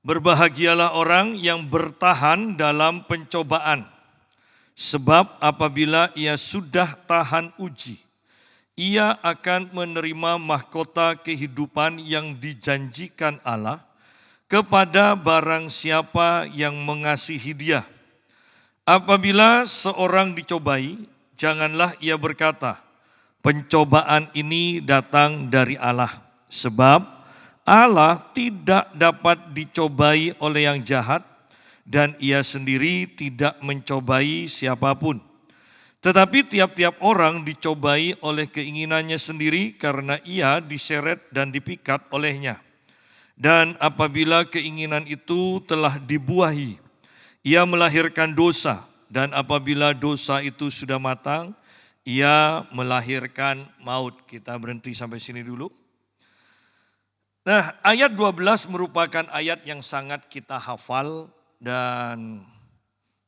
Berbahagialah orang yang bertahan dalam pencobaan, sebab apabila ia sudah tahan uji, ia akan menerima mahkota kehidupan yang dijanjikan Allah kepada barang siapa yang mengasihi Dia. Apabila seorang dicobai, janganlah ia berkata, "Pencobaan ini datang dari Allah," sebab Allah tidak dapat dicobai oleh yang jahat, dan ia sendiri tidak mencobai siapapun. Tetapi tiap-tiap orang dicobai oleh keinginannya sendiri karena ia diseret dan dipikat olehnya. Dan apabila keinginan itu telah dibuahi, ia melahirkan dosa, dan apabila dosa itu sudah matang, ia melahirkan maut. Kita berhenti sampai sini dulu. Nah, ayat 12 merupakan ayat yang sangat kita hafal dan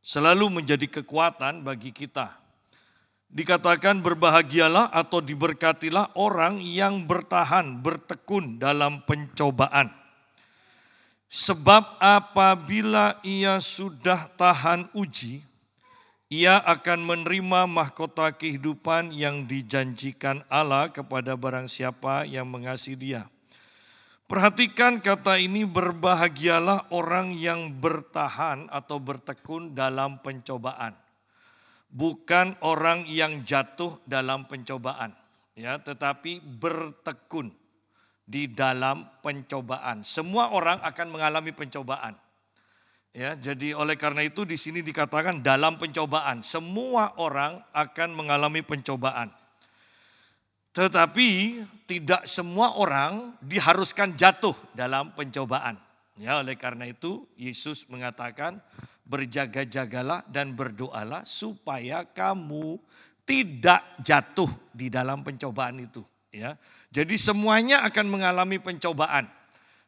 selalu menjadi kekuatan bagi kita. Dikatakan berbahagialah atau diberkatilah orang yang bertahan, bertekun dalam pencobaan. Sebab apabila ia sudah tahan uji, ia akan menerima mahkota kehidupan yang dijanjikan Allah kepada barang siapa yang mengasihi Dia. Perhatikan kata ini, berbahagialah orang yang bertahan atau bertekun dalam pencobaan. Bukan orang yang jatuh dalam pencobaan, ya, tetapi bertekun di dalam pencobaan. Semua orang akan mengalami pencobaan. Ya, jadi oleh karena itu di sini dikatakan dalam pencobaan. Semua orang akan mengalami pencobaan. Tetapi tidak semua orang diharuskan jatuh dalam pencobaan. Ya, oleh karena itu Yesus mengatakan, berjaga-jagalah dan berdoalah supaya kamu tidak jatuh di dalam pencobaan itu. Ya, jadi semuanya akan mengalami pencobaan,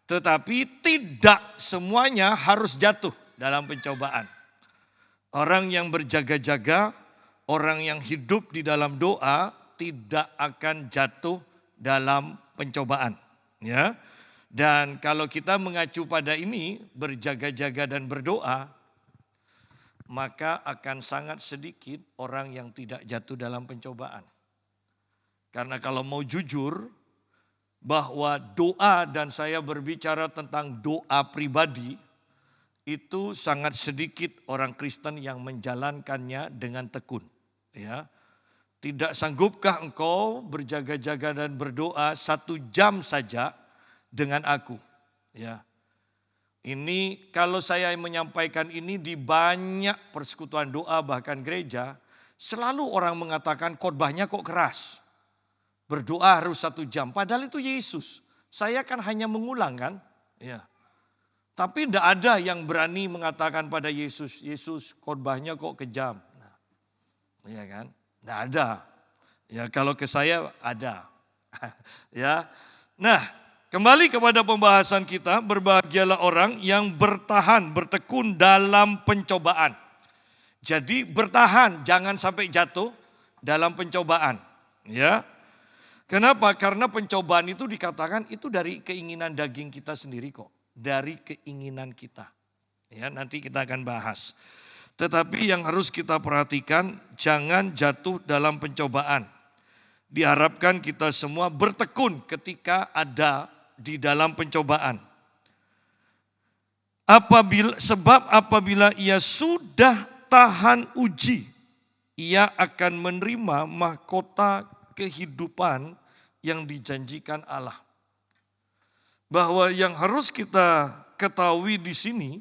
tetapi tidak semuanya harus jatuh dalam pencobaan. Orang yang berjaga-jaga, orang yang hidup di dalam doa, tidak akan jatuh dalam pencobaan, ya. Dan kalau kita mengacu pada ini, berjaga-jaga dan berdoa, maka akan sangat sedikit orang yang tidak jatuh dalam pencobaan. Karena kalau mau jujur, bahwa doa, dan saya berbicara tentang doa pribadi, itu sangat sedikit orang Kristen yang menjalankannya dengan tekun, ya. Tidak sanggupkah engkau berjaga-jaga dan berdoa 1 jam saja dengan aku? Ya. Ini kalau saya menyampaikan ini di banyak persekutuan doa bahkan gereja, selalu orang mengatakan khotbahnya kok keras. Berdoa harus 1 jam, padahal itu Yesus. Saya kan hanya mengulang kan? Ya. Tapi tidak ada yang berani mengatakan pada Yesus, "Yesus, khotbahnya kok kejam." Nah, ya kan? Tidak ada. Ya, kalau ke saya ada. Ya. Nah, kembali kepada pembahasan kita, berbahagialah orang yang bertahan, bertekun dalam pencobaan. Jadi bertahan, jangan sampai jatuh dalam pencobaan. Ya. Kenapa? Karena pencobaan itu dikatakan itu dari keinginan daging kita sendiri kok. Dari keinginan kita. Ya, nanti kita akan bahas. Tetapi yang harus kita perhatikan, jangan jatuh dalam pencobaan. Diharapkan kita semua bertekun ketika ada di dalam pencobaan. Sebab apabila ia sudah tahan uji, ia akan menerima mahkota kehidupan yang dijanjikan Allah. Bahwa yang harus kita ketahui di sini,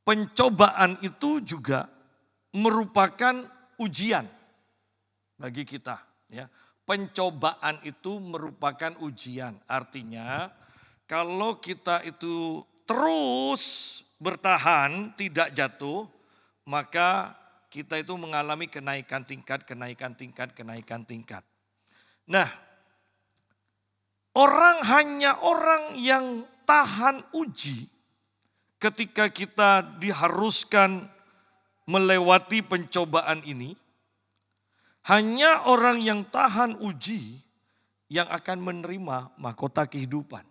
pencobaan itu juga merupakan ujian bagi kita. Ya. Pencobaan itu merupakan ujian. Artinya kalau kita itu terus bertahan tidak jatuh, maka kita itu mengalami kenaikan tingkat. Nah, hanya orang yang tahan uji, ketika kita diharuskan melewati pencobaan ini, hanya orang yang tahan uji yang akan menerima mahkota kehidupan.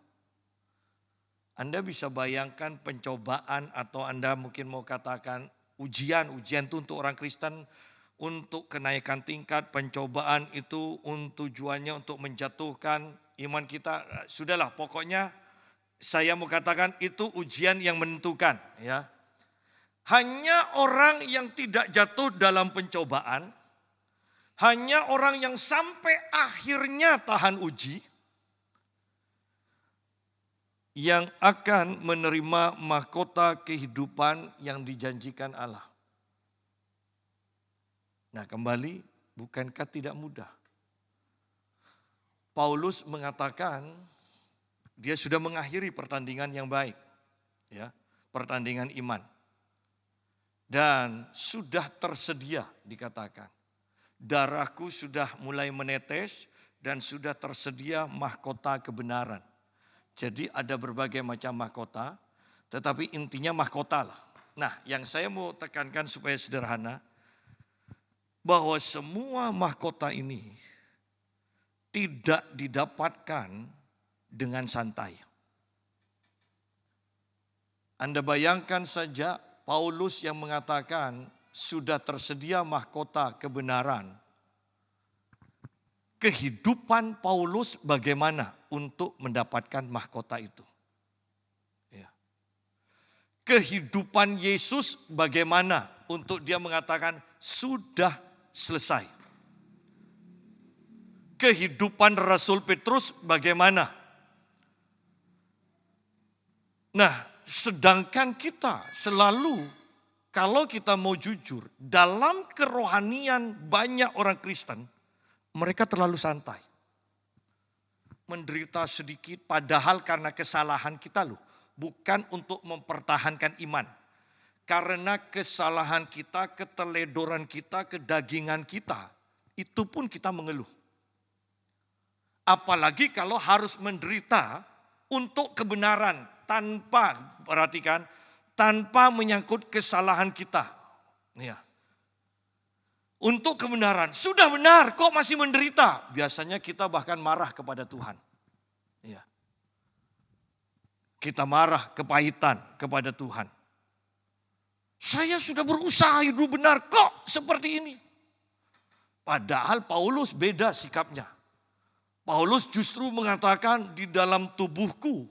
Anda bisa bayangkan pencobaan atau Anda mungkin mau katakan ujian itu untuk orang Kristen untuk kenaikan tingkat, pencobaan itu tujuannya untuk menjatuhkan iman kita. Sudahlah, pokoknya saya mau katakan itu ujian yang menentukan, ya. Hanya orang yang tidak jatuh dalam pencobaan, hanya orang yang sampai akhirnya tahan uji, yang akan menerima mahkota kehidupan yang dijanjikan Allah. Nah, kembali, bukankah tidak mudah? Paulus mengatakan dia sudah mengakhiri pertandingan yang baik, ya, pertandingan iman. Dan sudah tersedia, dikatakan. Darahku sudah mulai menetes dan sudah tersedia mahkota kebenaran. Jadi ada berbagai macam mahkota, tetapi intinya mahkota lah. Nah, yang saya mau tekankan supaya sederhana, bahwa semua mahkota ini tidak didapatkan dengan santai. Anda bayangkan saja Paulus yang mengatakan sudah tersedia mahkota kebenaran. Kehidupan Paulus bagaimana untuk mendapatkan mahkota itu? Ya. Kehidupan Yesus bagaimana untuk dia mengatakan sudah selesai? Kehidupan Rasul Petrus bagaimana? Nah, sedangkan kita selalu, kalau kita mau jujur, dalam kerohanian banyak orang Kristen, mereka terlalu santai. Menderita sedikit, padahal karena kesalahan kita loh. Bukan untuk mempertahankan iman. Karena kesalahan kita, keteledoran kita, kedagingan kita, itu pun kita mengeluh. Apalagi kalau harus menderita untuk kebenaran. Perhatikan, tanpa menyangkut kesalahan kita. Ya. Untuk kebenaran, sudah benar kok masih menderita. Biasanya kita bahkan marah kepada Tuhan. Ya. Kita marah kepahitan kepada Tuhan. Saya sudah berusaha hidup benar kok seperti ini. Padahal Paulus beda sikapnya. Paulus justru mengatakan di dalam tubuhku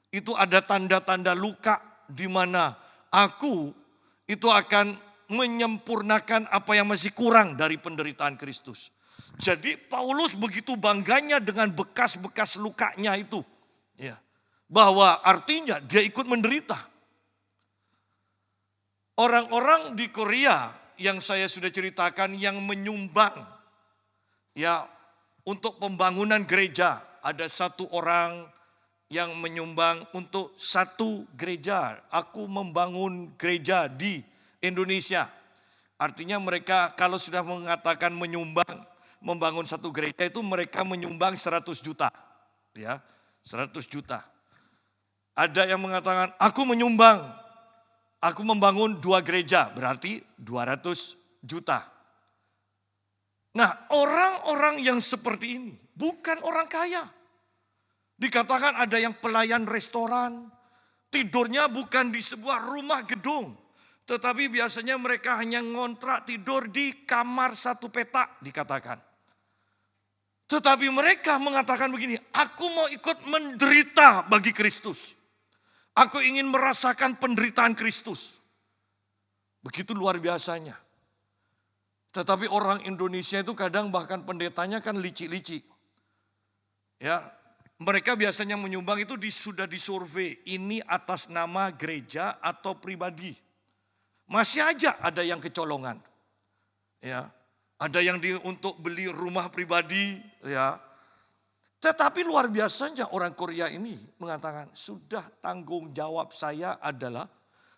itu ada tanda-tanda luka di mana aku itu akan menyempurnakan apa yang masih kurang dari penderitaan Kristus. Jadi Paulus begitu bangganya dengan bekas-bekas lukanya itu. Ya, bahwa artinya dia ikut menderita. Orang-orang di Korea yang saya sudah ceritakan yang menyumbang ya untuk pembangunan gereja. Ada satu orang yang menyumbang untuk satu gereja. Aku membangun gereja di Indonesia. Artinya mereka kalau sudah mengatakan menyumbang, membangun satu gereja itu mereka menyumbang 100 juta. Ya, 100 juta. Ada yang mengatakan aku menyumbang, aku membangun 2 gereja, berarti 200 juta. Nah, orang-orang yang seperti ini bukan orang kaya. Dikatakan ada yang pelayan restoran, tidurnya bukan di sebuah rumah gedung. Tetapi biasanya mereka hanya ngontrak tidur di kamar satu petak dikatakan. Tetapi mereka mengatakan begini, aku mau ikut menderita bagi Kristus. Aku ingin merasakan penderitaan Kristus. Begitu luar biasanya. Tetapi orang Indonesia itu kadang bahkan pendetanya kan licik-licik. Ya, mereka biasanya menyumbang itu sudah disurvei. Ini atas nama gereja atau pribadi. Masih aja ada yang kecolongan. Ya, ada yang untuk beli rumah pribadi. Ya, tetapi luar biasanya orang Korea ini mengatakan sudah tanggung jawab saya adalah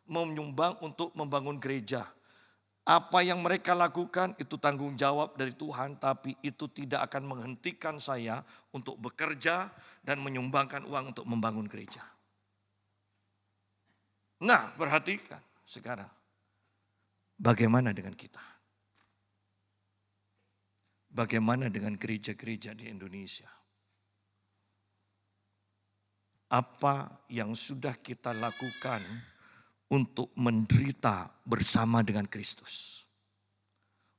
menyumbang untuk membangun gereja. Apa yang mereka lakukan itu tanggung jawab dari Tuhan, tapi itu tidak akan menghentikan saya untuk bekerja dan menyumbangkan uang untuk membangun gereja. Nah, perhatikan sekarang. Bagaimana dengan kita? Bagaimana dengan gereja-gereja di Indonesia? apa yang sudah kita lakukan untuk menderita bersama dengan Kristus.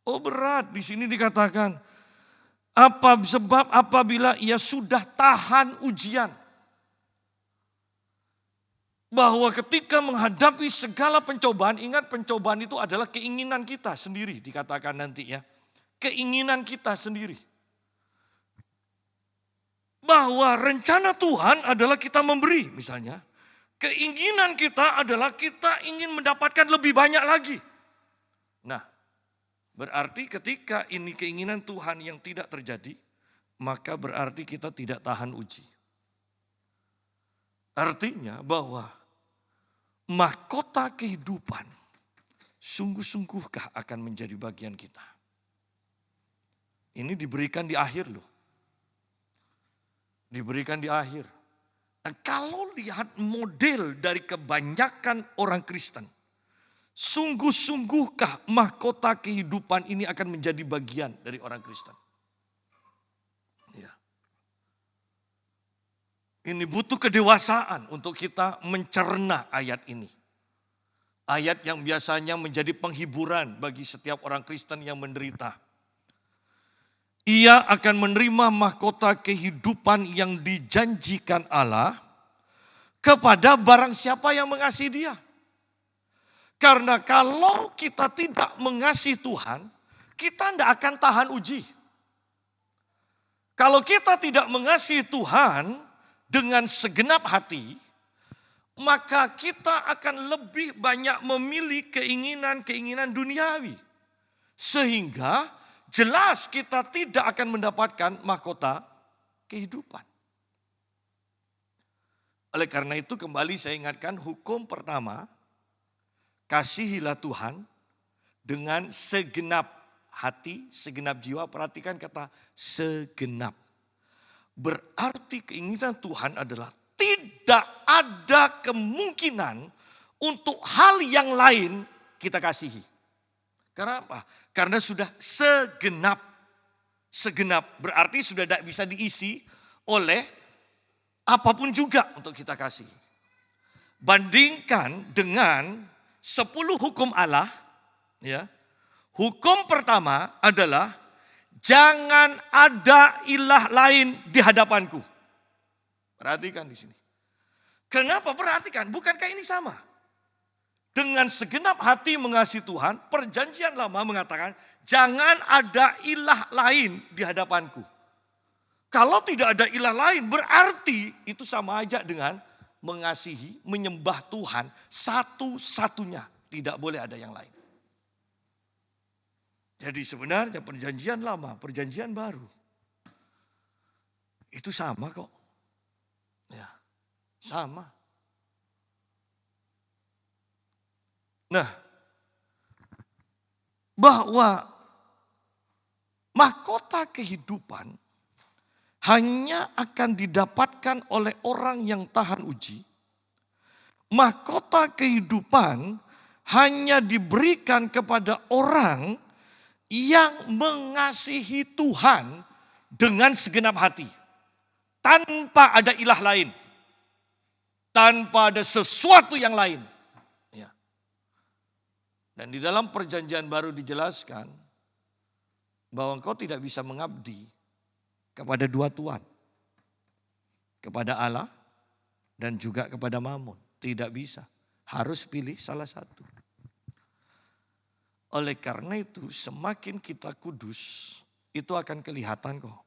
Oh berat, di sini dikatakan, sebab apabila ia sudah tahan ujian. Bahwa ketika menghadapi segala pencobaan, ingat pencobaan itu adalah keinginan kita sendiri, dikatakan nanti ya. Keinginan kita sendiri. Bahwa rencana Tuhan adalah kita memberi misalnya. Keinginan kita adalah kita ingin mendapatkan lebih banyak lagi. Nah, berarti ketika ini keinginan Tuhan yang tidak terjadi, maka berarti kita tidak tahan uji. Artinya bahwa mahkota kehidupan sungguh-sungguhkah akan menjadi bagian kita. Ini diberikan di akhir loh. Diberikan di akhir. Nah, kalau lihat model dari kebanyakan orang Kristen, sungguh-sungguhkah mahkota kehidupan ini akan menjadi bagian dari orang Kristen? Ya. Ini butuh kedewasaan untuk kita mencerna ayat ini. Ayat yang biasanya menjadi penghiburan bagi setiap orang Kristen yang menderita. Ia akan menerima mahkota kehidupan yang dijanjikan Allah kepada barang siapa yang mengasihi Dia. Karena kalau kita tidak mengasihi Tuhan, kita tidak akan tahan uji. Kalau kita tidak mengasihi Tuhan dengan segenap hati, maka kita akan lebih banyak memilih keinginan-keinginan duniawi. Sehingga jelas kita tidak akan mendapatkan mahkota kehidupan. Oleh karena itu kembali saya ingatkan hukum pertama, kasihilah Tuhan dengan segenap hati, segenap jiwa. Perhatikan kata segenap. Berarti keinginan Tuhan adalah tidak ada kemungkinan untuk hal yang lain kita kasihi. Karena apa? Karena sudah segenap. Segenap berarti sudah tidak bisa diisi oleh apapun juga untuk kita kasihi. Bandingkan dengan 10 hukum Allah. Ya. Hukum pertama adalah jangan ada ilah lain di hadapanku. Perhatikan di sini. Kenapa perhatikan? Bukankah ini sama? Dengan segenap hati mengasihi Tuhan, perjanjian lama mengatakan jangan ada ilah lain di hadapanku. Kalau tidak ada ilah lain berarti itu sama aja dengan mengasihi, menyembah Tuhan satu-satunya. Tidak boleh ada yang lain. Jadi sebenarnya perjanjian lama, perjanjian baru. Itu sama kok. Ya, sama. Nah, bahwa mahkota kehidupan hanya akan didapatkan oleh orang yang tahan uji. Mahkota kehidupan hanya diberikan kepada orang yang mengasihi Tuhan dengan segenap hati. Tanpa ada ilah lain. Tanpa ada sesuatu yang lain. Ya. Dan di dalam perjanjian baru dijelaskan bahwa engkau tidak bisa mengabdi kepada dua tuan. Kepada Allah dan juga kepada Mammon. Tidak bisa. Harus pilih salah satu. Oleh karena itu semakin kita kudus itu akan kelihatan kok.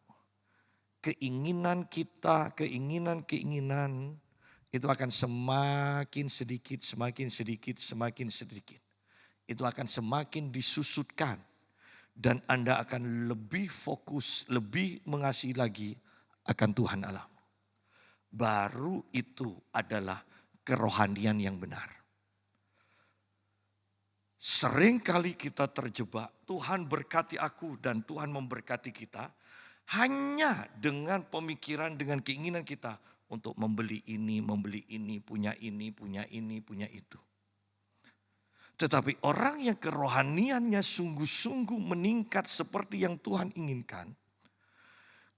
Keinginan kita, keinginan itu akan semakin sedikit, semakin sedikit, semakin sedikit. Itu akan semakin disusutkan. Dan Anda akan lebih fokus, lebih mengasihi lagi akan Tuhan Allah. Baru itu adalah kerohanian yang benar. Seringkali kita terjebak, Tuhan berkati aku dan Tuhan memberkati kita. Hanya dengan pemikiran, dengan keinginan kita untuk membeli ini, punya ini, punya ini, punya itu. Tetapi orang yang kerohaniannya sungguh-sungguh meningkat seperti yang Tuhan inginkan.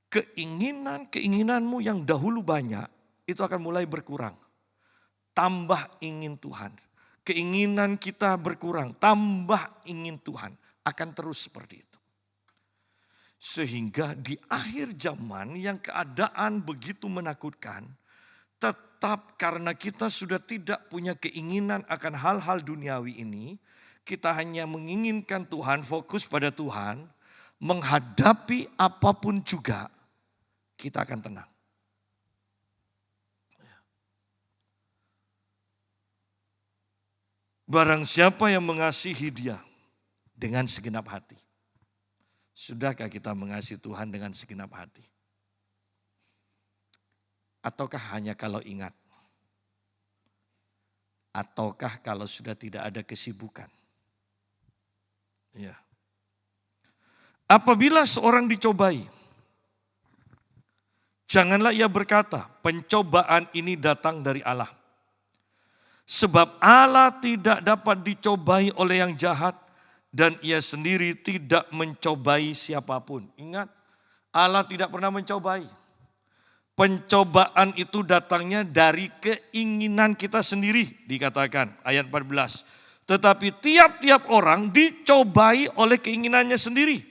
Keinginanmu yang dahulu banyak itu akan mulai berkurang. Tambah ingin Tuhan. Keinginan kita berkurang, tambah ingin Tuhan. Akan terus seperti itu. Sehingga di akhir zaman yang keadaan begitu menakutkan, tetap karena kita sudah tidak punya keinginan akan hal-hal duniawi ini, kita hanya menginginkan Tuhan, fokus pada Tuhan, menghadapi apapun juga, kita akan tenang. Barang siapa yang mengasihi Dia dengan segenap hati. Sudahkah kita mengasihi Tuhan dengan segenap hati? Ataukah hanya kalau ingat? Ataukah kalau sudah tidak ada kesibukan? Ya. Apabila seorang dicobai, janganlah ia berkata, pencobaan ini datang dari Allah. Sebab Allah tidak dapat dicobai oleh yang jahat dan ia sendiri tidak mencobai siapapun. Ingat, Allah tidak pernah mencobai. Pencobaan itu datangnya dari keinginan kita sendiri, dikatakan ayat 14. Tetapi tiap-tiap orang dicobai oleh keinginannya sendiri.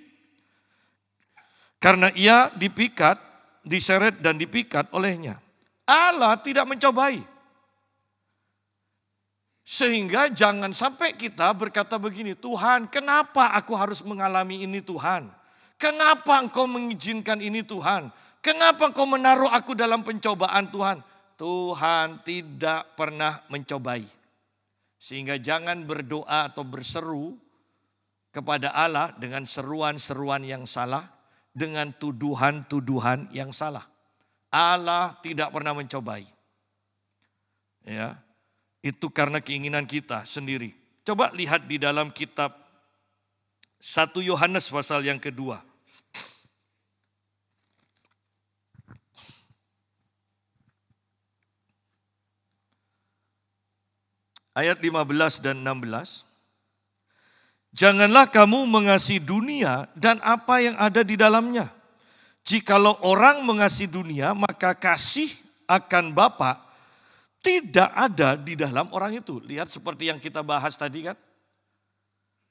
Karena ia dipikat, diseret dan dipikat olehnya. Allah tidak mencobai. Sehingga jangan sampai kita berkata begini, Tuhan kenapa aku harus mengalami ini Tuhan? Kenapa engkau mengizinkan ini Tuhan? Kenapa engkau menaruh aku dalam pencobaan Tuhan? Tuhan tidak pernah mencobai. Sehingga jangan berdoa atau berseru kepada Allah dengan seruan-seruan yang salah, dengan tuduhan-tuduhan yang salah. Allah tidak pernah mencobai. Ya. Itu karena keinginan kita sendiri. Coba lihat di dalam kitab 1 Yohanes pasal yang kedua. Ayat 15 dan 16. Janganlah kamu mengasihi dunia dan apa yang ada di dalamnya. Jikalau orang mengasihi dunia, maka kasih akan Bapa tidak ada di dalam orang itu. Lihat seperti yang kita bahas tadi kan.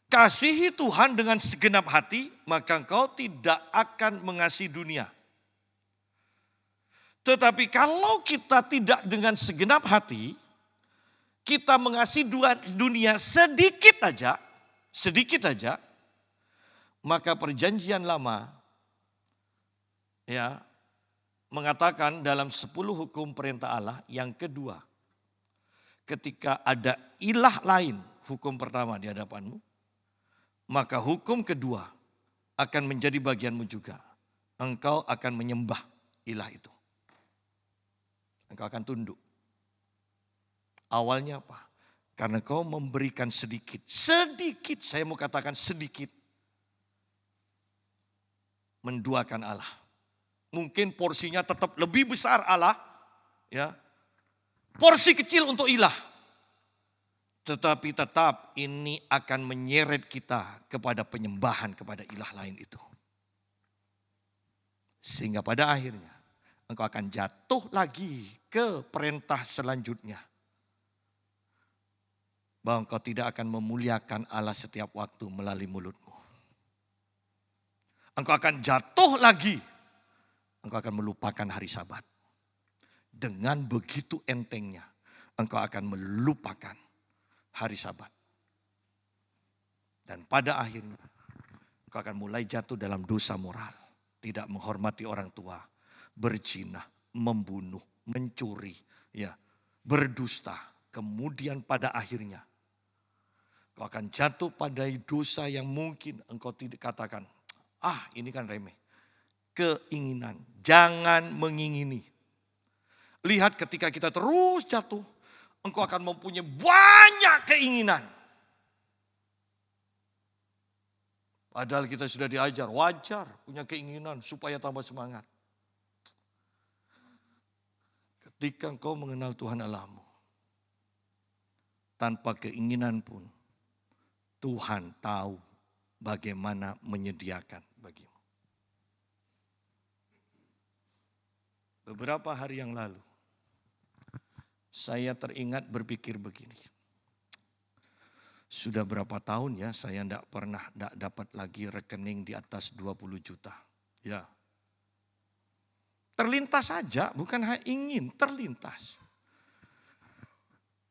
Kasihi Tuhan dengan segenap hati, maka engkau tidak akan mengasihi dunia. Tetapi kalau kita tidak dengan segenap hati, kita mengasihi dunia sedikit aja, maka perjanjian lama ya mengatakan dalam 10 hukum perintah Allah yang kedua. Ketika ada ilah lain, hukum pertama di hadapanmu, maka hukum kedua akan menjadi bagianmu juga. Engkau akan menyembah ilah itu. Engkau akan tunduk. Awalnya apa? Karena kau memberikan sedikit, saya mau katakan sedikit, menduakan Allah. Mungkin porsinya tetap lebih besar Allah, ya. Porsi kecil untuk ilah. Tetapi tetap ini akan menyeret kita kepada penyembahan kepada ilah lain itu. Sehingga pada akhirnya engkau akan jatuh lagi ke perintah selanjutnya. Bahwa engkau tidak akan memuliakan Allah setiap waktu melalui mulutmu. Engkau akan jatuh lagi. Engkau akan melupakan hari Sabat. Dengan begitu entengnya, engkau akan melupakan hari Sabat. Dan pada akhirnya, engkau akan mulai jatuh dalam dosa moral. Tidak menghormati orang tua, berzina, membunuh, mencuri, ya, berdusta. Kemudian pada akhirnya, engkau akan jatuh pada dosa yang mungkin engkau tidak katakan, ini kan remeh. Keinginan, jangan mengingini. Lihat ketika kita terus jatuh, engkau akan mempunyai banyak keinginan. Padahal kita sudah diajar, wajar punya keinginan supaya tambah semangat. Ketika engkau mengenal Tuhan Allahmu, tanpa keinginan pun, Tuhan tahu bagaimana menyediakan bagimu. Beberapa hari yang lalu, Saya teringat berpikir begini. Sudah berapa tahun ya saya tidak pernah dapat lagi rekening di atas 20 juta. Ya. Terlintas saja, bukan hanya ingin, terlintas.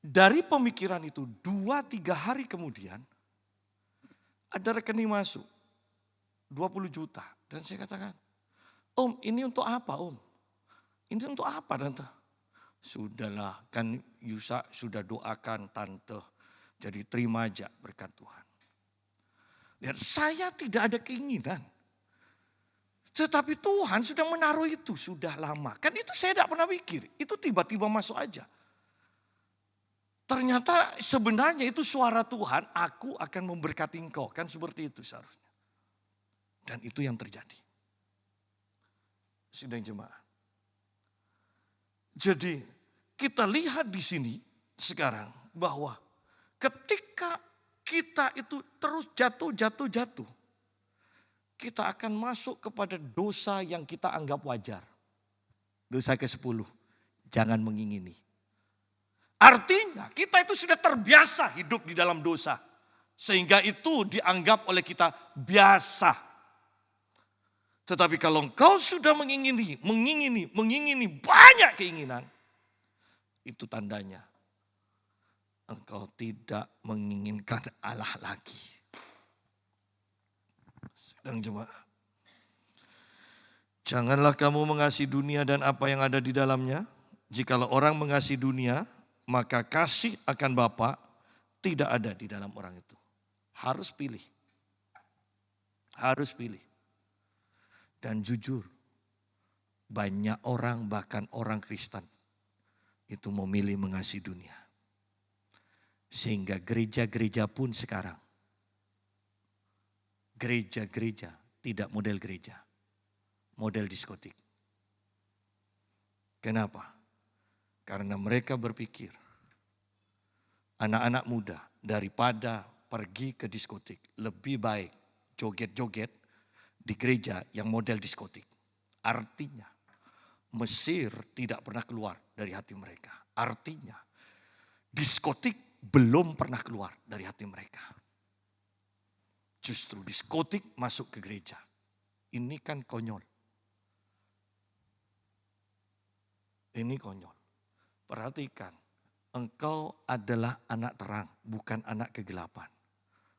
Dari pemikiran itu 2-3 hari kemudian ada rekening masuk 20 juta. Dan saya katakan, Om ini untuk apa Om? Ini untuk apa Tante? Sudahlah, kan Yusa sudah doakan Tante. Jadi terima aja berkat Tuhan. Lihat, saya tidak ada keinginan. Tetapi Tuhan sudah menaruh itu sudah lama. Kan itu saya tidak pernah pikir. Itu tiba-tiba masuk aja. Ternyata sebenarnya itu suara Tuhan, aku akan memberkati engkau. Kan seperti itu seharusnya. Dan itu yang terjadi. Sidang jemaat. Jadi kita lihat di sini sekarang bahwa ketika kita itu terus jatuh, kita akan masuk kepada dosa yang kita anggap wajar. Dosa ke-10, jangan mengingini. Artinya kita itu sudah terbiasa hidup di dalam dosa. Sehingga itu dianggap oleh kita biasa. Tetapi kalau engkau sudah mengingini banyak keinginan. Itu tandanya engkau tidak menginginkan Allah lagi. Sedang jemaat. Janganlah kamu mengasihi dunia dan apa yang ada di dalamnya. Jikalau orang mengasihi dunia, maka kasih akan Bapa tidak ada di dalam orang itu. Harus pilih. Harus pilih. Dan jujur, banyak orang bahkan orang Kristen itu memilih mengasihi dunia. Sehingga gereja-gereja pun sekarang, gereja-gereja tidak model gereja, model diskotik. Kenapa? Karena mereka berpikir anak-anak muda daripada pergi ke diskotik lebih baik joget-joget di gereja yang model diskotik. Artinya Mesir tidak pernah keluar dari hati mereka. Artinya diskotik belum pernah keluar dari hati mereka. Justru diskotik masuk ke gereja. Ini kan konyol. Ini konyol. Perhatikan, engkau adalah anak terang, bukan anak kegelapan.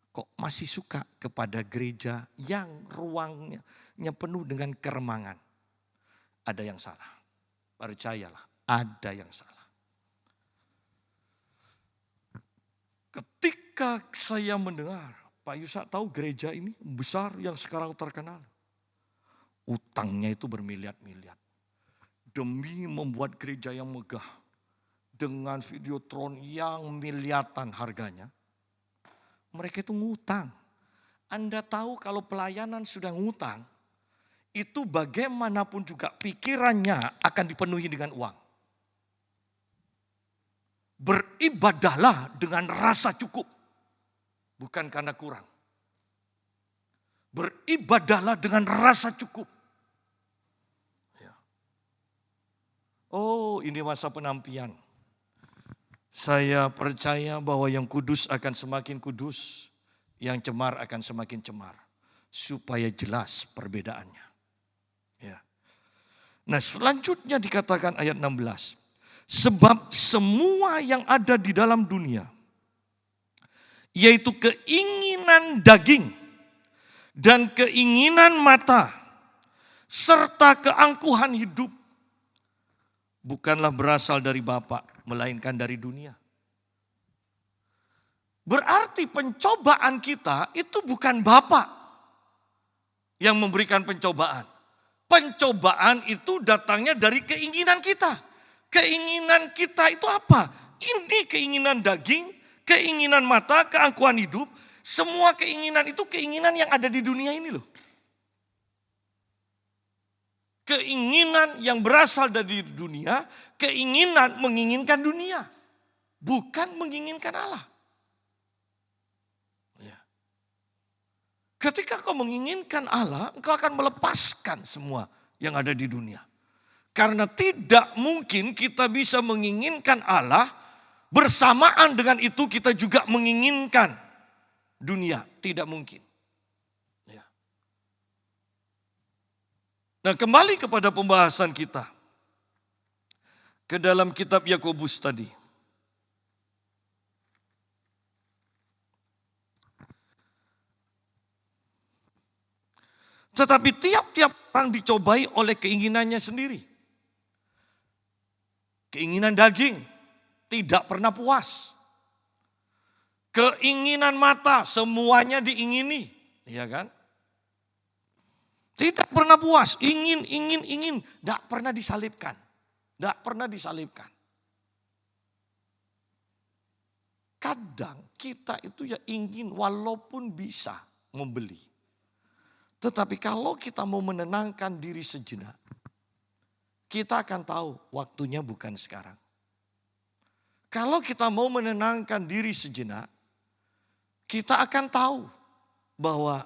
Kok masih suka kepada gereja yang ruangnya penuh dengan keremangan? Ada yang salah. Percayalah, ada yang salah. Ketika saya mendengar, Pak Yusak tahu gereja ini besar yang sekarang terkenal. Utangnya itu bermiliar-miliar. Demi membuat gereja yang megah. Dengan videotron yang miliaran harganya. Mereka itu ngutang. Anda tahu kalau pelayanan sudah ngutang. Itu bagaimanapun juga pikirannya akan dipenuhi dengan uang. Beribadahlah dengan rasa cukup. Bukan karena kurang. Beribadahlah dengan rasa cukup. Ya. Oh, ini masa penampian. Saya percaya bahwa yang kudus akan semakin kudus. Yang cemar akan semakin cemar. Supaya jelas perbedaannya. Ya. Nah, selanjutnya dikatakan ayat 16. Sebab semua yang ada di dalam dunia, yaitu keinginan daging dan keinginan mata, serta keangkuhan hidup, bukanlah berasal dari Bapa, melainkan dari dunia. Berarti pencobaan kita itu bukan Bapa yang memberikan pencobaan. Pencobaan itu datangnya dari keinginan kita. Keinginan kita itu apa? Ini keinginan daging, keinginan mata, keangkuhan hidup. Semua keinginan itu keinginan yang ada di dunia ini loh. Keinginan yang berasal dari dunia, keinginan menginginkan dunia. Bukan menginginkan Allah. Ya. Ketika kau menginginkan Allah, engkau akan melepaskan semua yang ada di dunia. Karena tidak mungkin kita bisa menginginkan Allah, bersamaan dengan itu kita juga menginginkan dunia. Tidak mungkin. Ya. Nah, kembali kepada pembahasan kita. Ke dalam kitab Yakobus tadi. Tetapi tiap-tiap orang dicobai oleh keinginannya sendiri. Keinginan daging tidak pernah puas. Keinginan mata semuanya diingini, ya kan? Tidak pernah puas, ingin, tidak pernah disalibkan. Tidak pernah disalibkan. Kadang kita itu ya ingin walaupun bisa membeli. Tetapi kalau kita mau menenangkan diri sejenak, kita akan tahu waktunya bukan sekarang. Kalau kita mau menenangkan diri sejenak, kita akan tahu bahwa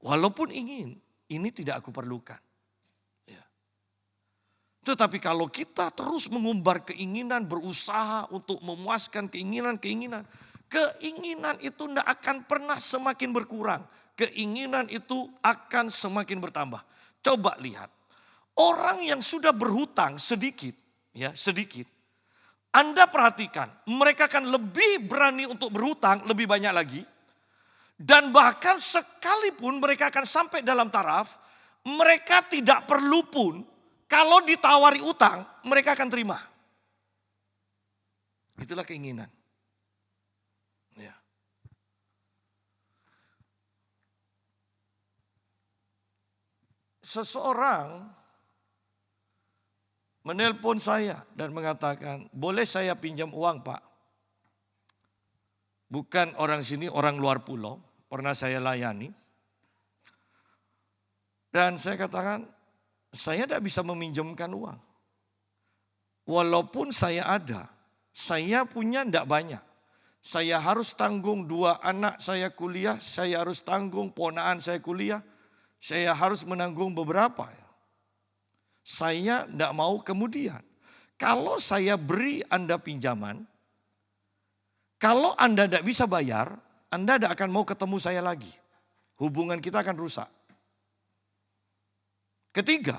walaupun ingin, ini tidak aku perlukan. Ya. Tetapi kalau kita terus mengumbar keinginan, berusaha untuk memuaskan keinginan itu tidak akan pernah semakin berkurang. Keinginan itu akan semakin bertambah. Coba lihat, orang yang sudah berhutang sedikit, ya sedikit. Anda perhatikan, mereka akan lebih berani untuk berhutang lebih banyak lagi. Dan bahkan sekalipun mereka akan sampai dalam taraf, mereka tidak perlu pun, kalau ditawari utang, mereka akan terima. Itulah keinginan. Ya. Seseorang menelpon saya dan mengatakan, boleh saya pinjam uang Pak? Bukan orang sini, orang luar pulau, pernah saya layani. Dan saya katakan, saya tidak bisa meminjamkan uang. Walaupun saya ada, saya punya tidak banyak. Saya harus tanggung 2 anak saya kuliah, saya harus tanggung ponakan saya kuliah, saya harus menanggung beberapa. Saya tidak mau kemudian. Kalau saya beri Anda pinjaman, kalau Anda tidak bisa bayar, Anda tidak akan mau ketemu saya lagi. Hubungan kita akan rusak. Ketiga,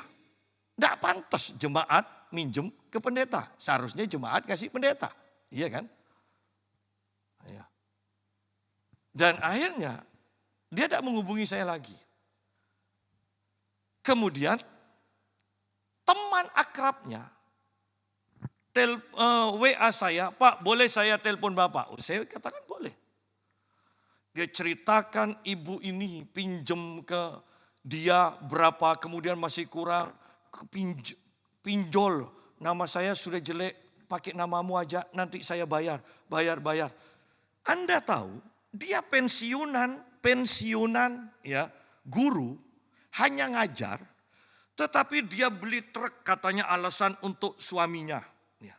tidak pantas jemaat minjem ke pendeta. Seharusnya jemaat kasih pendeta. Iya kan? Ya. Dan akhirnya dia tidak menghubungi saya lagi. Kemudian teman akrabnya WA saya, Pak boleh saya telepon Bapak? Saya katakan boleh. Dia ceritakan ibu ini pinjam ke dia berapa, kemudian masih kurang, pinjol, nama saya sudah jelek, pakai namamu aja, nanti saya bayar. Anda tahu dia pensiunan ya, guru, hanya ngajar, tetapi dia beli truk katanya alasan untuk suaminya. Ya.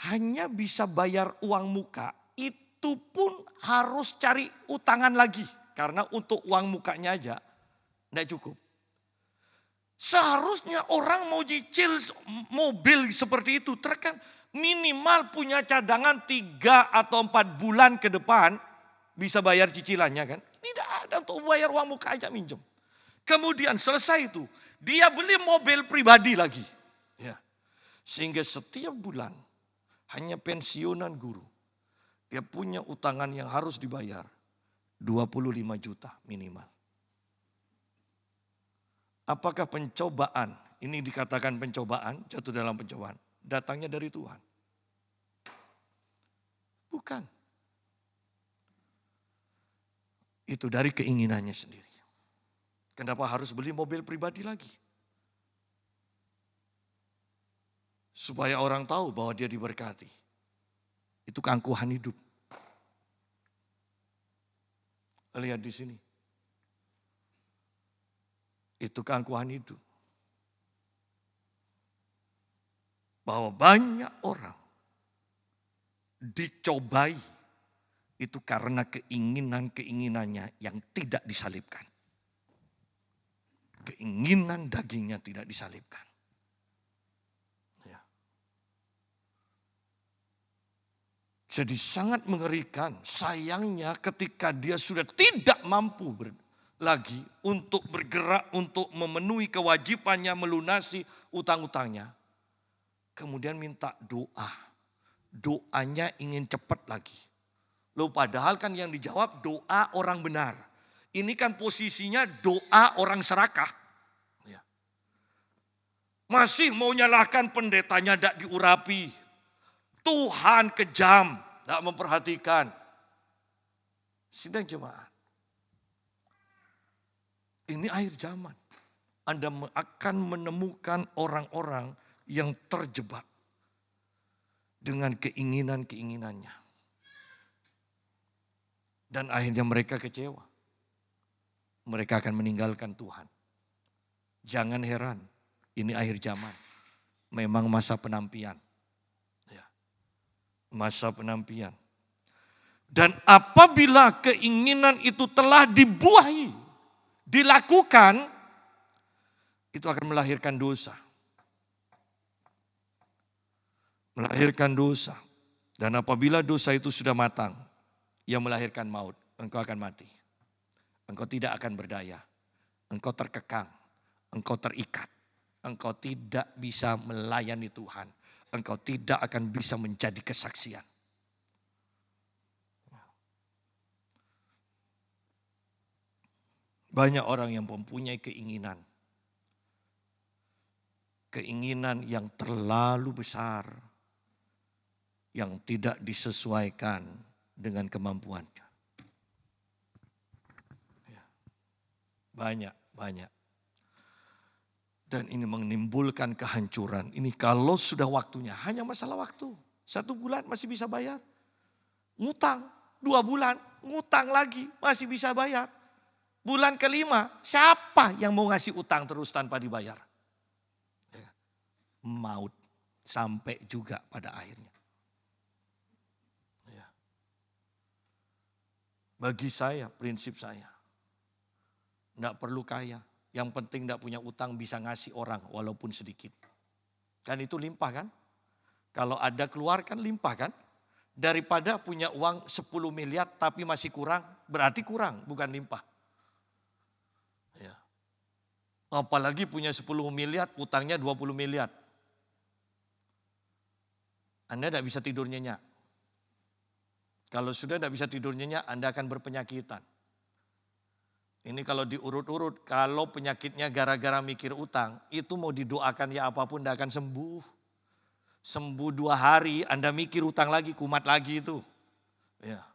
Hanya bisa bayar uang muka, itu pun harus cari utangan lagi. Karena untuk uang mukanya aja tidak cukup. Seharusnya orang mau cicil mobil seperti itu, kan minimal punya cadangan 3 atau 4 bulan ke depan bisa bayar cicilannya kan. Tidak ada untuk bayar uang muka aja minjem. Kemudian selesai itu, dia beli mobil pribadi lagi. Ya. Sehingga setiap bulan hanya pensiunan guru. Dia punya utangan yang harus dibayar 25 juta minimal. Apakah pencobaan, ini dikatakan pencobaan, jatuh dalam pencobaan, datangnya dari Tuhan? Bukan. Itu dari keinginannya sendiri. Kenapa harus beli mobil pribadi lagi? Supaya orang tahu bahwa dia diberkati. Itu keangkuhan hidup. Lihat di sini. Itu keangkuhan hidup. Bahwa banyak orang dicobai itu karena keinginannya yang tidak disalibkan. keinginan dagingnya tidak disalibkan. Ya. Jadi sangat mengerikan. Sayangnya ketika dia sudah tidak mampu lagi untuk bergerak, untuk memenuhi kewajibannya, melunasi utang-utangnya. Kemudian minta doa. Doanya ingin cepat lagi. Loh padahal kan yang dijawab doa orang benar. Ini kan posisinya doa orang serakah. Ya. Masih mau nyalahkan pendetanya tidak diurapi. Tuhan kejam, tidak memperhatikan. Sidang jemaat. Ini akhir zaman. Anda akan menemukan orang-orang yang terjebak dengan keinginan-keinginannya. Dan akhirnya mereka kecewa. Mereka akan meninggalkan Tuhan. Jangan heran, ini akhir zaman. Memang masa penampian. Ya. Masa penampian. Dan apabila keinginan itu telah dibuahi, dilakukan, itu akan melahirkan dosa. Melahirkan dosa. Dan apabila dosa itu sudah matang, yang melahirkan maut, engkau akan mati. Engkau tidak akan berdaya. Engkau terkekang. Engkau terikat. Engkau tidak bisa melayani Tuhan. Engkau tidak akan bisa menjadi kesaksian. Banyak orang yang mempunyai keinginan. Keinginan yang terlalu besar. Yang tidak disesuaikan dengan kemampuannya. Banyak. Dan ini menimbulkan kehancuran. Ini kalau sudah waktunya, hanya masalah waktu. 1 bulan masih bisa bayar. Ngutang, 2 bulan, ngutang lagi, masih bisa bayar. Bulan ke-5, siapa yang mau ngasih utang terus tanpa dibayar? Maut, sampai juga pada akhirnya. Bagi saya, prinsip saya, tidak perlu kaya. Yang penting tidak punya utang bisa ngasih orang walaupun sedikit. Kan itu limpah kan? Kalau ada keluarkan limpah kan? Daripada punya uang 10 miliar tapi masih kurang, berarti kurang bukan limpah. Ya. Apalagi punya 10 miliar, utangnya 20 miliar. Anda tidak bisa tidur nyenyak. Kalau sudah tidak bisa tidur nyenyak, Anda akan berpenyakitan. Ini kalau diurut-urut, kalau penyakitnya gara-gara mikir utang, itu mau didoakan ya apapun tidak akan sembuh. Sembuh 2 hari, Anda mikir utang lagi, kumat lagi itu. Ya.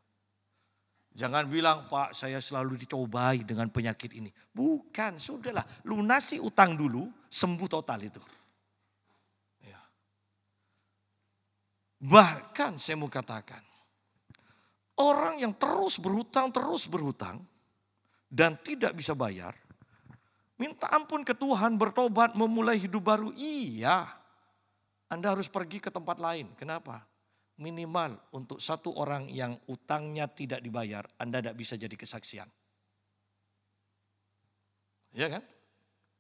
Jangan bilang, Pak saya selalu dicobai dengan penyakit ini. Bukan, sudahlah, lunasi utang dulu, sembuh total itu. Ya. Bahkan saya mau katakan, orang yang terus berhutang, dan tidak bisa bayar, minta ampun ke Tuhan, bertobat, memulai hidup baru. Iya, Anda harus pergi ke tempat lain. Kenapa? Minimal untuk 1 orang yang utangnya tidak dibayar, Anda tidak bisa jadi kesaksian. Ya kan?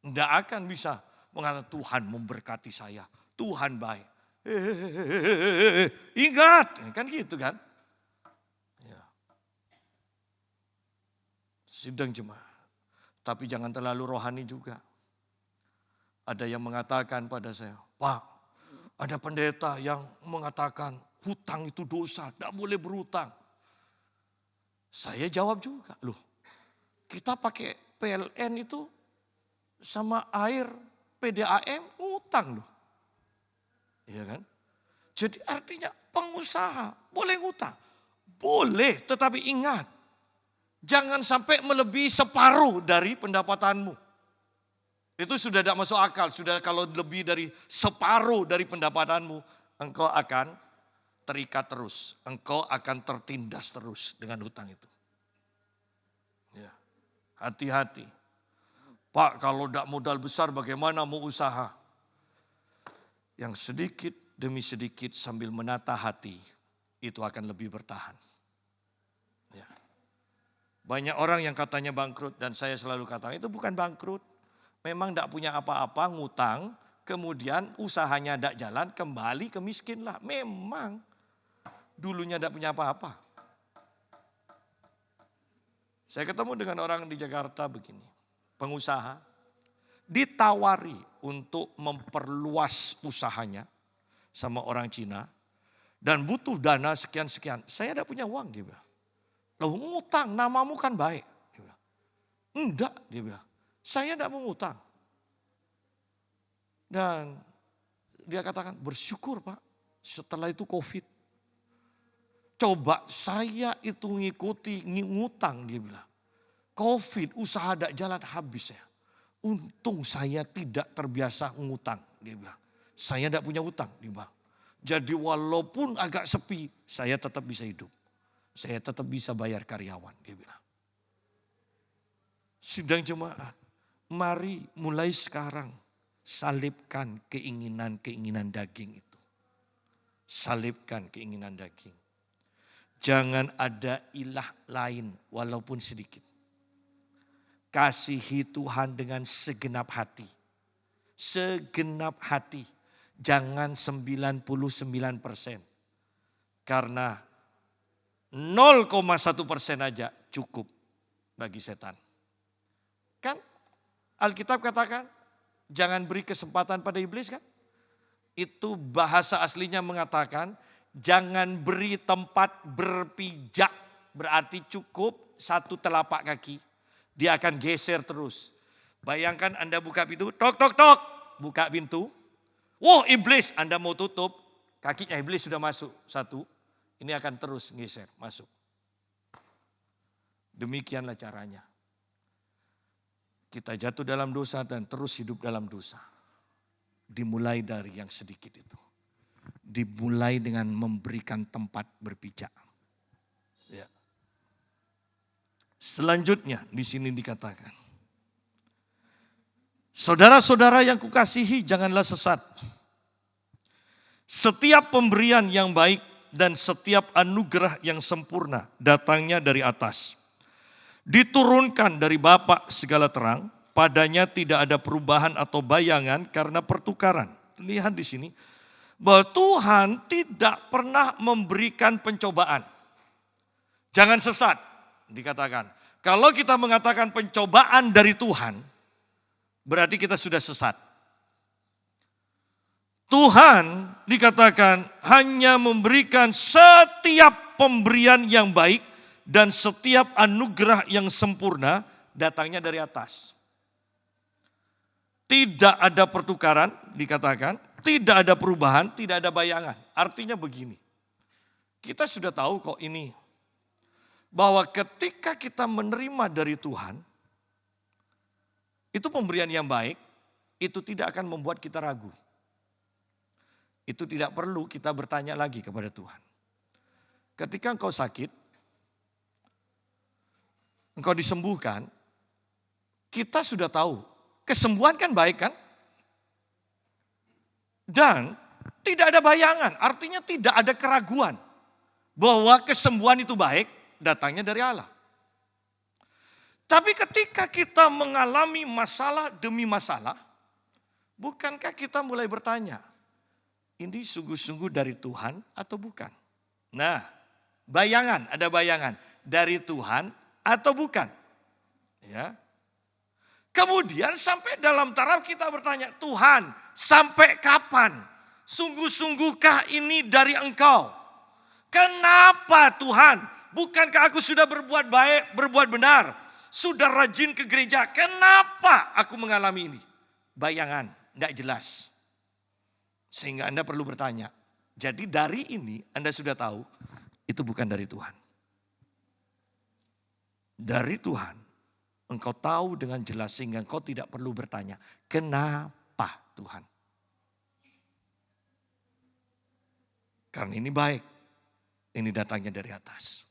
Tidak akan bisa mengatakan Tuhan memberkati saya, Tuhan baik. Ingat, kan gitu kan? Sidang jemaat. Tapi jangan terlalu rohani juga. Ada yang mengatakan pada saya, Pak, ada pendeta yang mengatakan hutang itu dosa, tidak boleh berhutang. Saya jawab juga, loh kita pakai PLN itu sama air PDAM ngutang loh. Iya kan? Jadi artinya pengusaha boleh ngutang. Boleh, tetapi ingat, jangan sampai melebihi separuh dari pendapatanmu. Itu sudah tidak masuk akal. Sudah kalau lebih dari separuh dari pendapatanmu, engkau akan terikat terus. Engkau akan tertindas terus dengan hutang itu. Ya. Hati-hati. Pak kalau tidak modal besar bagaimana mau usaha? Yang sedikit demi sedikit sambil menata hati, itu akan lebih bertahan. Banyak orang yang katanya bangkrut dan saya selalu katakan itu bukan bangkrut. memang tidak punya apa-apa, ngutang, kemudian usahanya tidak jalan, kembali ke miskin lah. Memang dulunya tidak punya apa-apa. Saya ketemu dengan orang di Jakarta begini, pengusaha, ditawari untuk memperluas usahanya sama orang Cina, dan butuh dana sekian-sekian. Saya tidak punya uang, dia bilang. Loh, ngutang, namamu kan baik. Dia bilang. Enggak, dia bilang. Saya tidak mau ngutang. Dan dia katakan, bersyukur Pak, setelah itu COVID. Coba saya itu ngikuti ngutang, dia bilang. COVID, usaha tidak jalan, habis ya. Untung saya tidak terbiasa ngutang, dia bilang. Saya tidak punya utang, dia bilang. Jadi walaupun agak sepi, saya tetap bisa hidup. Saya tetap bisa bayar karyawan, dia bilang. Sidang jemaat, mari mulai sekarang salibkan keinginan-keinginan daging itu. Salibkan keinginan daging. Jangan ada ilah lain walaupun sedikit. Kasihi Tuhan dengan segenap hati. Segenap hati. Jangan 99%. Karena 0,1% aja cukup bagi setan. Kan Alkitab katakan jangan beri kesempatan pada iblis kan. Itu bahasa aslinya mengatakan jangan beri tempat berpijak. Berarti cukup satu telapak kaki. Dia akan geser terus. Bayangkan Anda buka pintu, tok tok tok. Buka pintu. Wow, iblis, Anda mau tutup, kakinya iblis sudah masuk satu, ini akan terus geser, masuk. Demikianlah caranya. Kita jatuh dalam dosa dan terus hidup dalam dosa. Dimulai dari yang sedikit itu. Dimulai dengan memberikan tempat berpijak. Ya. Selanjutnya di sini dikatakan. Saudara-saudara yang kukasihi, janganlah sesat. Setiap pemberian yang baik dan setiap anugerah yang sempurna datangnya dari atas. Diturunkan dari Bapa segala terang, padanya tidak ada perubahan atau bayangan karena pertukaran. Lihat di sini, bahwa Tuhan tidak pernah memberikan pencobaan. Jangan sesat, dikatakan. Kalau kita mengatakan pencobaan dari Tuhan, berarti kita sudah sesat. Tuhan dikatakan hanya memberikan setiap pemberian yang baik dan setiap anugerah yang sempurna datangnya dari atas. Tidak ada pertukaran dikatakan, tidak ada perubahan, tidak ada bayangan. Artinya begini, kita sudah tahu kok ini, bahwa ketika kita menerima dari Tuhan, itu pemberian yang baik, itu tidak akan membuat kita ragu. Itu tidak perlu kita bertanya lagi kepada Tuhan. Ketika engkau sakit, engkau disembuhkan, kita sudah tahu, kesembuhan kan baik kan? Dan tidak ada bayangan, artinya tidak ada keraguan bahwa kesembuhan itu baik, datangnya dari Allah. Tapi ketika kita mengalami masalah demi masalah, bukankah kita mulai bertanya, ini sungguh-sungguh dari Tuhan atau bukan? Nah, bayangan, ada bayangan, dari Tuhan atau bukan? Ya. Kemudian sampai dalam taraf kita bertanya, Tuhan sampai kapan? Sungguh-sungguhkah ini dari Engkau? Kenapa Tuhan? Bukankah aku sudah berbuat baik, berbuat benar? Sudah rajin ke gereja, kenapa aku mengalami ini? Bayangan, tidak jelas. Sehingga Anda perlu bertanya, jadi dari ini Anda sudah tahu, itu bukan dari Tuhan. Dari Tuhan, engkau tahu dengan jelas sehingga engkau tidak perlu bertanya, kenapa Tuhan? Karena ini baik, ini datangnya dari atas.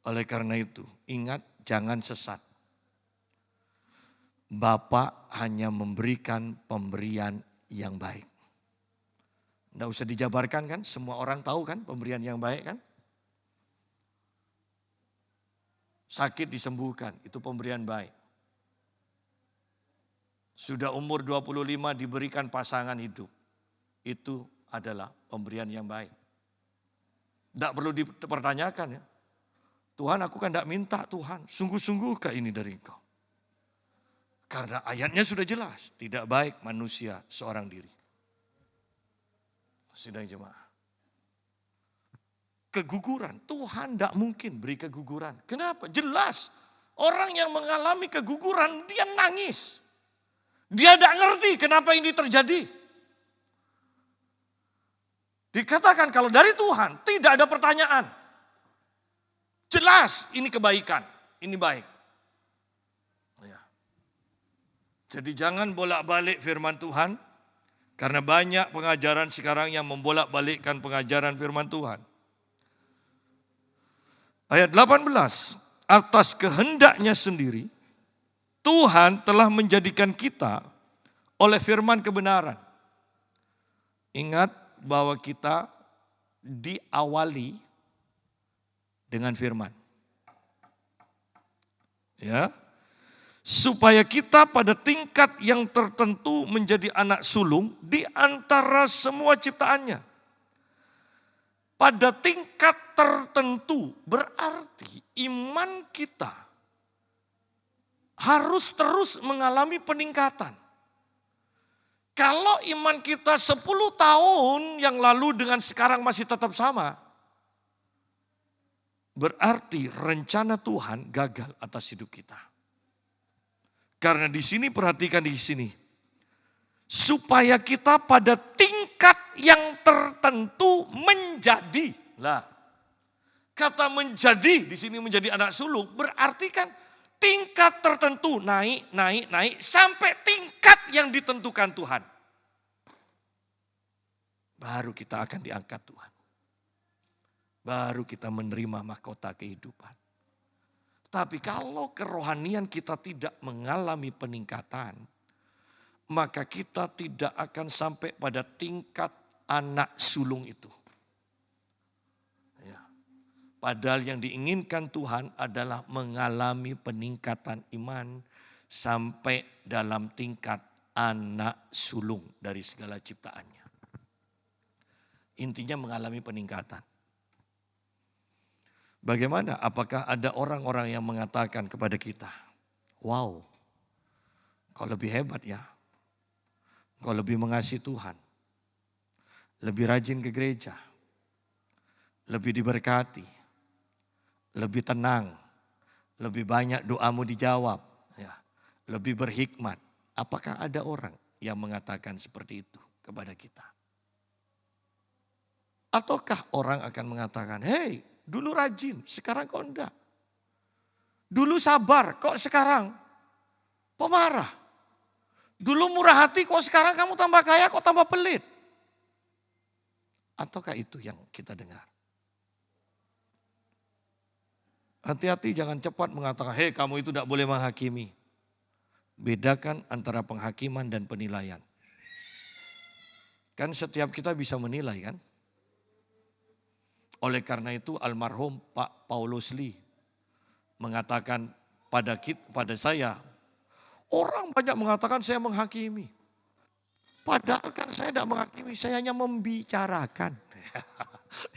Oleh karena itu, ingat jangan sesat. Bapa hanya memberikan pemberian yang baik. Tidak usah dijabarkan kan, semua orang tahu kan pemberian yang baik kan. Sakit disembuhkan, itu pemberian baik. Sudah umur 25 diberikan pasangan hidup. Itu adalah pemberian yang baik. Tidak perlu dipertanyakan ya. Tuhan, aku kan tidak minta Tuhan, sungguh-sungguhkah ini dari Engkau? Karena ayatnya sudah jelas, tidak baik manusia seorang diri. Sidang jemaah. Keguguran, Tuhan tidak mungkin beri keguguran. Kenapa? Jelas, orang yang mengalami keguguran, dia nangis. Dia tidak ngerti kenapa ini terjadi. Dikatakan kalau dari Tuhan, tidak ada pertanyaan. Jelas ini kebaikan, ini baik. Ya. Jadi jangan bolak-balik firman Tuhan. Karena banyak pengajaran sekarang yang membolak-balikkan pengajaran firman Tuhan. Ayat 18, atas kehendaknya sendiri, Tuhan telah menjadikan kita oleh firman kebenaran. Ingat bahwa kita diawali dengan firman. Ya. Supaya kita pada tingkat yang tertentu menjadi anak sulung di antara semua ciptaannya. Pada tingkat tertentu berarti iman kita harus terus mengalami peningkatan. Kalau iman kita 10 tahun yang lalu dengan sekarang masih tetap sama, berarti rencana Tuhan gagal atas hidup kita. Karena di sini perhatikan di sini. Supaya kita pada tingkat yang tertentu menjadi. Lah, kata menjadi di sini menjadi anak sulung berarti kan tingkat tertentu naik sampai tingkat yang ditentukan Tuhan. Baru kita akan diangkat Tuhan. Baru kita menerima mahkota kehidupan. Tapi kalau kerohanian kita tidak mengalami peningkatan, maka kita tidak akan sampai pada tingkat anak sulung itu. Ya. Padahal yang diinginkan Tuhan adalah mengalami peningkatan iman sampai dalam tingkat anak sulung dari segala ciptaannya. Intinya mengalami peningkatan. Bagaimana? Apakah ada orang-orang yang mengatakan kepada kita, wow, kau lebih hebat ya. Kau lebih mengasihi Tuhan, lebih rajin ke gereja, lebih diberkati, lebih tenang, lebih banyak doamu dijawab, ya, lebih berhikmat. Apakah ada orang yang mengatakan seperti itu kepada kita? Ataukah orang akan mengatakan, hei dulu rajin, sekarang kok enggak. Dulu sabar, kok sekarang pemarah. Dulu murah hati, kok sekarang kamu tambah kaya, kok tambah pelit. Ataukah itu yang kita dengar? Hati-hati jangan cepat mengatakan, hei kamu itu tidak boleh menghakimi. Bedakan antara penghakiman dan penilaian. Kan setiap kita bisa menilai kan? Oleh karena itu almarhum Pak Paulus Lee mengatakan pada saya, orang banyak mengatakan saya menghakimi. Padahal kan saya tidak menghakimi, saya hanya membicarakan.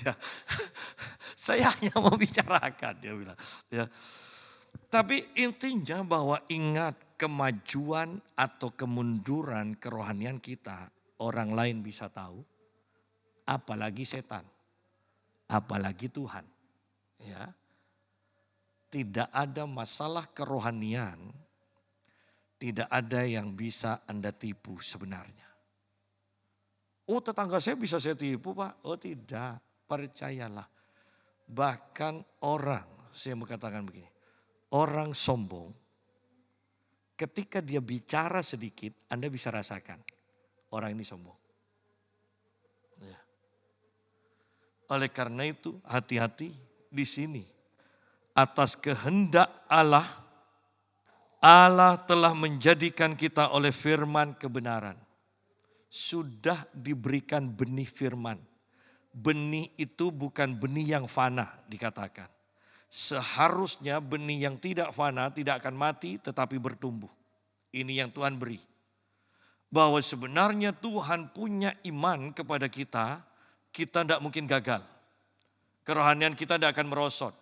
Ya. Saya hanya membicarakan, dia bilang. Ya. Tapi intinya bahwa ingat kemajuan atau kemunduran kerohanian kita, orang lain bisa tahu, apalagi setan, apalagi Tuhan. Ya. Tidak ada masalah kerohanian, tidak ada yang bisa Anda tipu sebenarnya. Oh tetangga saya bisa saya tipu Pak. Oh tidak, percayalah. Bahkan orang, saya mau katakan begini. Orang sombong, ketika dia bicara sedikit, Anda bisa rasakan. Orang ini sombong. Ya. Oleh karena itu hati-hati di sini. Atas kehendak Allah, Allah telah menjadikan kita oleh firman kebenaran. Sudah diberikan benih firman. Benih itu bukan benih yang fana dikatakan. Seharusnya benih yang tidak fana tidak akan mati tetapi bertumbuh. Ini yang Tuhan beri. Bahwa sebenarnya Tuhan punya iman kepada kita, kita tidak mungkin gagal. Kerohanian kita tidak akan merosot.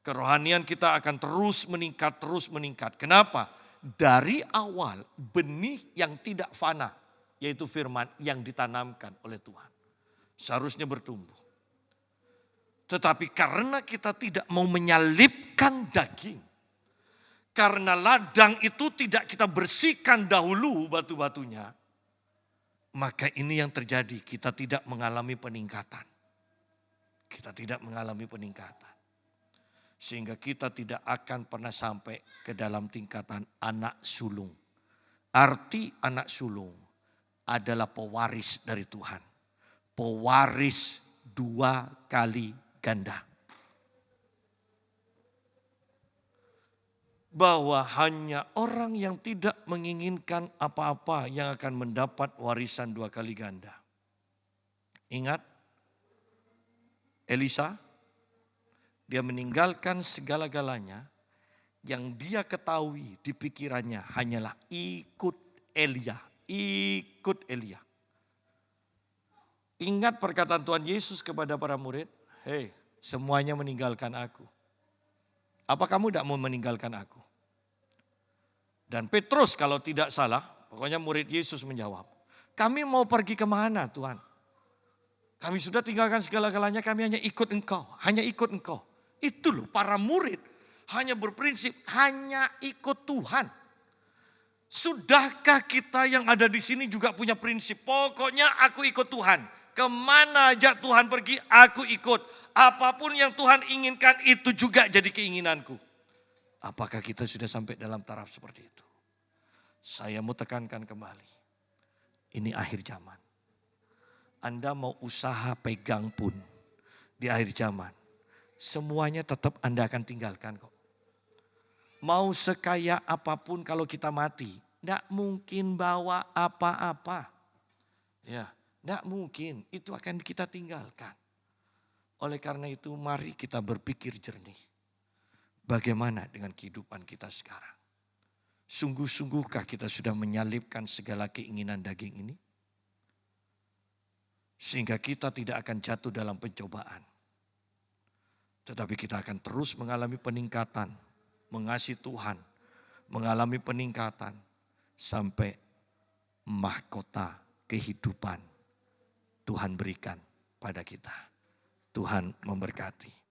Kerohanian kita akan terus meningkat. Kenapa? Dari awal benih yang tidak fana, yaitu firman yang ditanamkan oleh Tuhan. Seharusnya bertumbuh. Tetapi karena kita tidak mau menyalipkan daging, karena ladang itu tidak kita bersihkan dahulu batu-batunya, maka ini yang terjadi, kita tidak mengalami peningkatan. Kita tidak mengalami peningkatan. Sehingga kita tidak akan pernah sampai ke dalam tingkatan anak sulung. Arti anak sulung adalah pewaris dari Tuhan. Pewaris 2 kali ganda. Bahwa hanya orang yang tidak menginginkan apa-apa yang akan mendapat warisan 2 kali ganda. Ingat, Elisa, dia meninggalkan segala-galanya, yang dia ketahui di pikirannya hanyalah ikut Elia. Ikut Elia. Ingat perkataan Tuhan Yesus kepada para murid, hei, semuanya meninggalkan aku. Apa kamu tidak mau meninggalkan aku? Dan Petrus kalau tidak salah, pokoknya murid Yesus menjawab, kami mau pergi kemana Tuhan? Kami sudah tinggalkan segala-galanya, kami hanya ikut Engkau, hanya ikut Engkau. Itu loh, para murid hanya berprinsip, hanya ikut Tuhan. Sudahkah kita yang ada di sini juga punya prinsip, pokoknya aku ikut Tuhan. Kemana aja Tuhan pergi, aku ikut. Apapun yang Tuhan inginkan, itu juga jadi keinginanku. Apakah kita sudah sampai dalam taraf seperti itu? Saya mau tekankan kembali. Ini akhir zaman. Anda mau usaha pegang pun di akhir zaman, semuanya tetap Anda akan tinggalkan kok. Mau sekaya apapun kalau kita mati, tidak mungkin bawa apa-apa. Ya, tidak mungkin, itu akan kita tinggalkan. Oleh karena itu mari kita berpikir jernih. Bagaimana dengan kehidupan kita sekarang? Sungguh-sungguhkah kita sudah menyalipkan segala keinginan daging ini? Sehingga kita tidak akan jatuh dalam pencobaan. Tetapi kita akan terus mengalami peningkatan, mengasihi Tuhan, mengalami peningkatan sampai mahkota kehidupan Tuhan berikan pada kita. Tuhan memberkati.